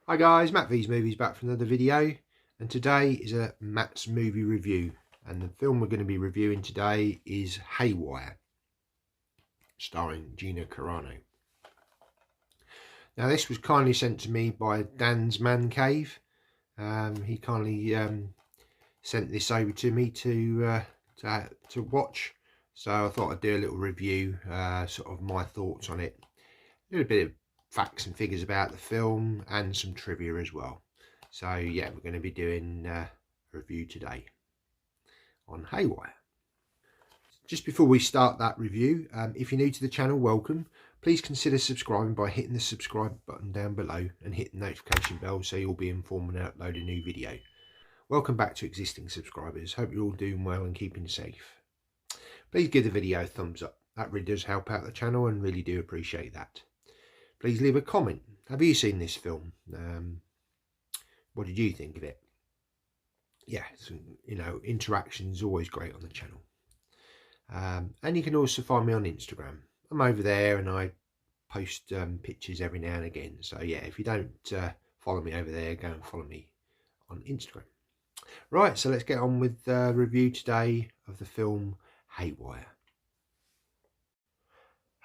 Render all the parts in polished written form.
Hi guys, Matt V's Movies back for another video, and today is a Matt's movie review, and the film we're going to be reviewing today is HAYWIRE, starring Gina Carano. Now this was kindly sent to me by Dan's Man Cave. He kindly sent this over to me to watch, so I thought I'd do a little review, sort of my thoughts on it, a little bit of facts and figures about the film and some trivia as well. So yeah, we're going to be doing a review today on HAYWIRE. Just before we start that review, if you're new to the channel, welcome. Please consider subscribing by hitting the subscribe button down below and hit the notification bell so you'll be informed when I upload a new video. Welcome back to existing subscribers. Hope you're all doing well and keeping safe. Please give the video a thumbs up. That really does help out the channel and really do appreciate that. Please leave a comment. Have you seen this film? What did you think of it? Yeah, so, interaction is always great on the channel. And you can also find me on Instagram. I'm over there and I post pictures every now and again. So yeah, if you don't follow me over there, go and follow me on Instagram. Right, so let's get on with the review today of the film HAYWIRE.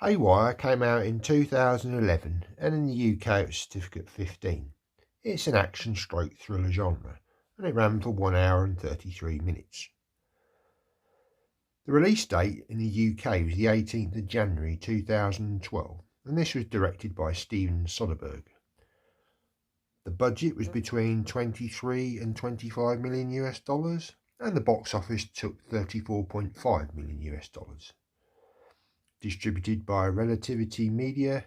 HAYWIRE came out in 2011 and in the UK it was certificate 15. It's an action stroke thriller genre and it ran for 1 hour and 33 minutes. The release date in the UK was the 18th of January 2012 and this was directed by Steven Soderbergh. The budget was between 23 and 25 million US dollars and the box office took 34.5 million US dollars. Distributed by Relativity Media,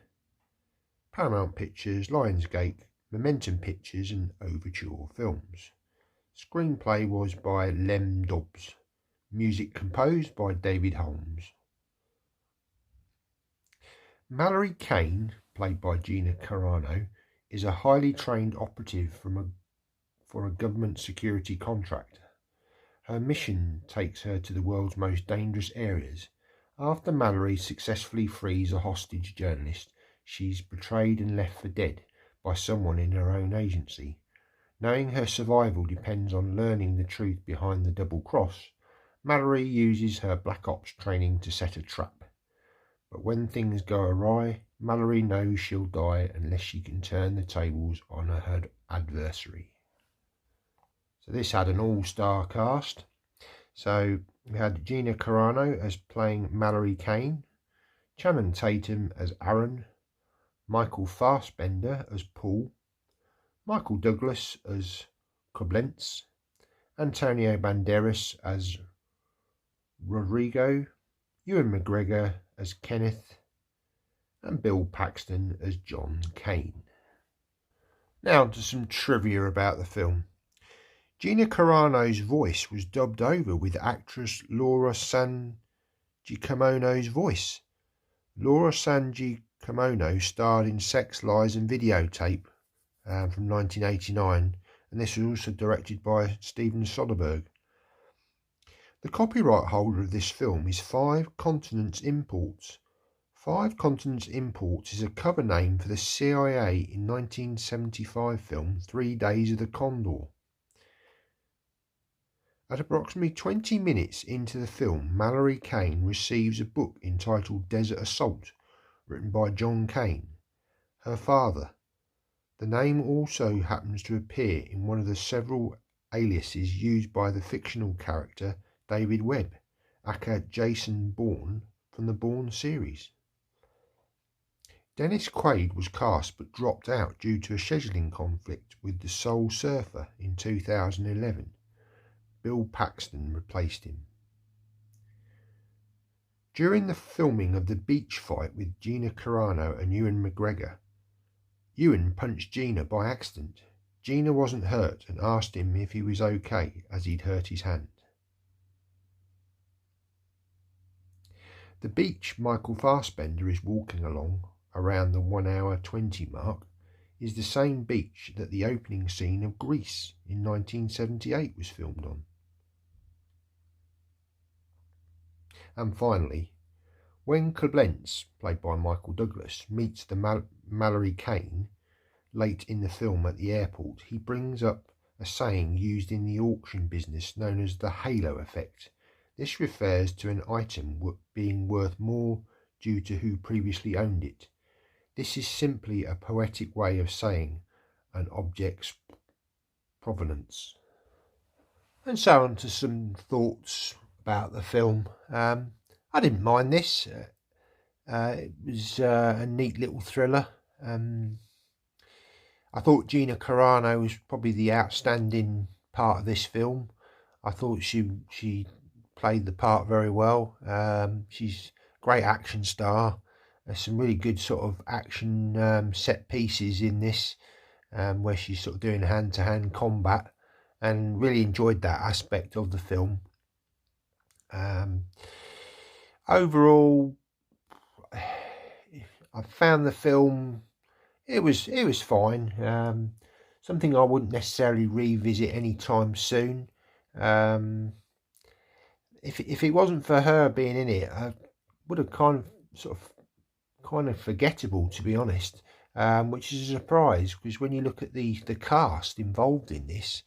Paramount Pictures, Lionsgate, Momentum Pictures and Overture Films. Screenplay was by Lem Dobbs. Music composed by David Holmes. Mallory Kane, played by Gina Carano, is a highly trained operative for a government security contractor. Her mission takes her to the world's most dangerous areas. After Mallory successfully frees a hostage journalist, she's betrayed and left for dead by someone in her own agency. Knowing her survival depends on learning the truth behind the double cross, Mallory uses her Black Ops training to set a trap. But when things go awry, Mallory knows she'll die unless she can turn the tables on her adversary. So this had an all-star cast. So we had Gina Carano as playing Mallory Kane, Channing Tatum as Aaron, Michael Fassbender as Paul, Michael Douglas as Koblenz, Antonio Banderas as Rodrigo, Ewan McGregor as Kenneth, and Bill Paxton as John Kane. Now to some trivia about the film. Gina Carano's voice was dubbed over with actress Laura San Giacomo's voice. Laura San Giacomo starred in Sex, Lies and Videotape from 1989, and this was also directed by Steven Soderbergh. The copyright holder of this film is Five Continents Imports. Five Continents Imports is a cover name for the CIA in 1975 film 3 Days of the Condor. At approximately 20 minutes into the film, Mallory Kane receives a book entitled Desert Assault, written by John Kane, her father. The name also happens to appear in one of the several aliases used by the fictional character David Webb, aka Jason Bourne from the Bourne series. Dennis Quaid was cast but dropped out due to a scheduling conflict with The Soul Surfer in 2011. Bill Paxton replaced him. During the filming of the beach fight with Gina Carano and Ewan McGregor, Ewan punched Gina by accident. Gina wasn't hurt and asked him if he was okay as he'd hurt his hand. The beach Michael Fassbender is walking along around the 1 hour 20 mark is the same beach that the opening scene of Grease in 1978 was filmed on. And finally, when Koblenz, played by Michael Douglas, meets the Mallory Kane, late in the film at the airport, he brings up a saying used in the auction business known as the halo effect. This refers to an item being worth more due to who previously owned it. This is simply a poetic way of saying an object's provenance. And so on to some thoughts about the film. I didn't mind this. It was a neat little thriller. I thought Gina Carano was probably the outstanding part of this film. I thought she played the part very well. She's a great action star. There's some really good sort of action set pieces in this, where she's sort of doing hand-to-hand combat, and really enjoyed that aspect of the film. Overall, I found the film, it was fine. Something I wouldn't necessarily revisit anytime soon. If it wasn't for her being in it, I would have kind of forgettable, to be honest. Which is a surprise, because when you look at the cast involved in this,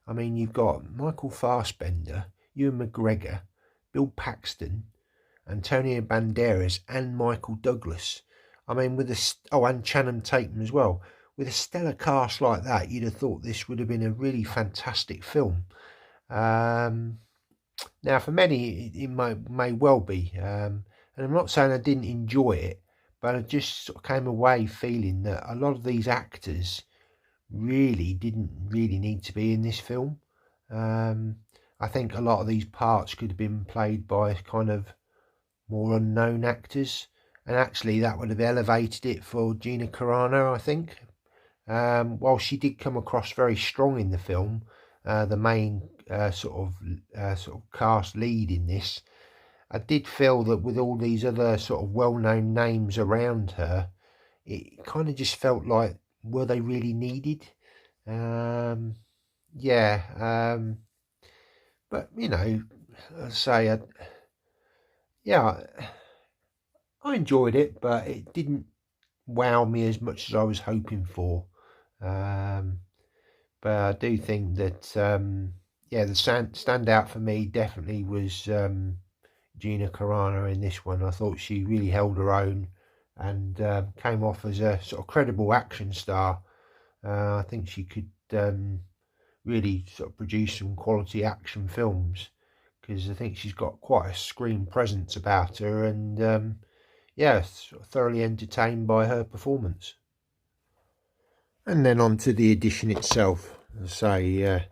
I mean, you've got Michael Fassbender, Ewan McGregor, Bill Paxton, Antonio Banderas, and Michael Douglas. I mean, and Channing Tatum as well. With a stellar cast like that, you'd have thought this would have been a really fantastic film. Now, for many, it may well be. And I'm not saying I didn't enjoy it, but I just sort of came away feeling that a lot of these actors didn't really need to be in this film. I think a lot of these parts could have been played by kind of more unknown actors, and actually that would have elevated it for Gina Carano, I think. While she did come across very strong in the film, the main sort of cast lead in this, I did feel that with all these other sort of well-known names around her, it kind of just felt like, were they really needed? But you know, I enjoyed it, but it didn't wow me as much as I was hoping for. But I do think that the standout for me definitely was Gina Carano in this one. I thought she really held her own and came off as a sort of credible action star. I think she could really sort of produce some quality action films, because I think she's got quite a screen presence about her, and sort of thoroughly entertained by her performance. And then on to the edition itself. As I say,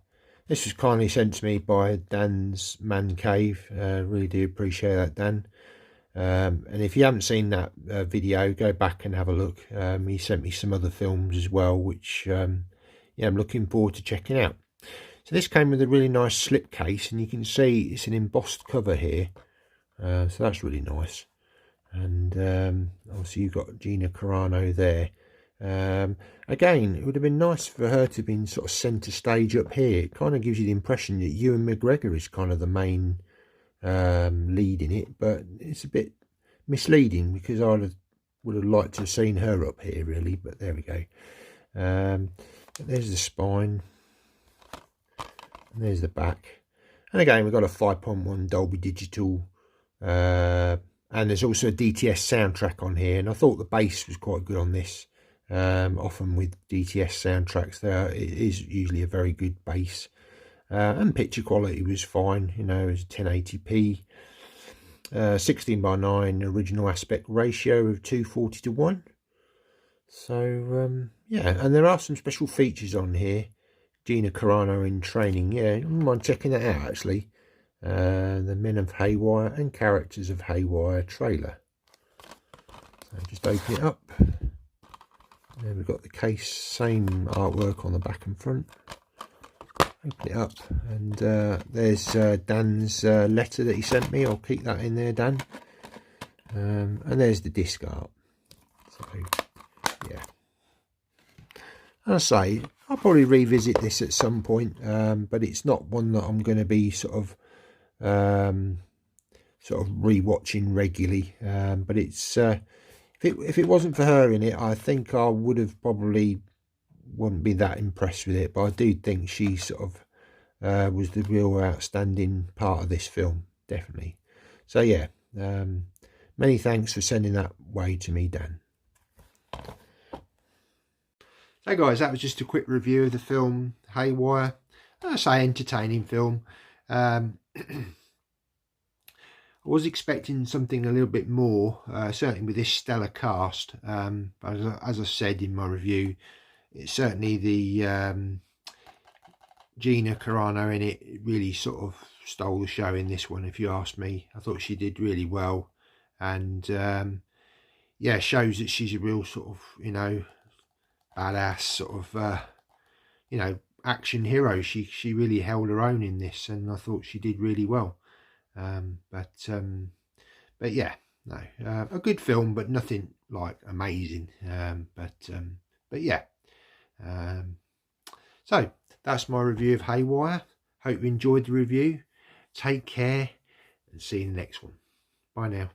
this was kindly sent to me by Dan's Man Cave. Really do appreciate that, Dan. And if you haven't seen that video, go back and have a look. He sent me some other films as well, which I'm looking forward to checking out. So this came with a really nice slipcase, and you can see it's an embossed cover here, so that's really nice. And obviously you've got Gina Carano there. Again, it would have been nice for her to have been sort of centre stage up here. It kind of gives you the impression that Ewan McGregor is kind of the main lead in it, but it's a bit misleading, because I would have liked to have seen her up here really, but there we go. There's the spine, and there's the back, and again we've got a 5.1 Dolby Digital, and there's also a DTS soundtrack on here, and I thought the bass was quite good on this. Often with DTS soundtracks, it is usually a very good bass, and picture quality was fine. You know, it was 1080p, 16:9 original aspect ratio of 240:1. So and there are some special features on here. Gina Carano in training, I wouldn't mind checking that out actually. The Men of Haywire and Characters of Haywire trailer. So just open it up. There we've got the case, same artwork on the back and front. Open it up, and there's Dan's letter that he sent me. I'll keep that in there, Dan. And there's the disc art. So yeah, and I say I'll probably revisit this at some point, but it's not one that I'm going to be sort of rewatching regularly. But it's if it wasn't for her in it, I think I would have probably wouldn't be that impressed with it, but I do think she sort of was the real outstanding part of this film, definitely. So yeah, many thanks for sending that way to me, Dan. So guys, that was just a quick review of the film Haywire. I say entertaining film. I was expecting something a little bit more, certainly with this stellar cast. But as I said in my review, it's certainly the Gina Carano in it really sort of stole the show in this one, if you ask me. I thought she did really well, and yeah, shows that she's a real sort of, you know, badass sort of you know, action hero. She really held her own in this, and I thought she did really well. But yeah, no, a good film, but nothing like amazing. But yeah, so that's my review of Haywire. Hope you enjoyed the review. Take care and see you in the next one. Bye now.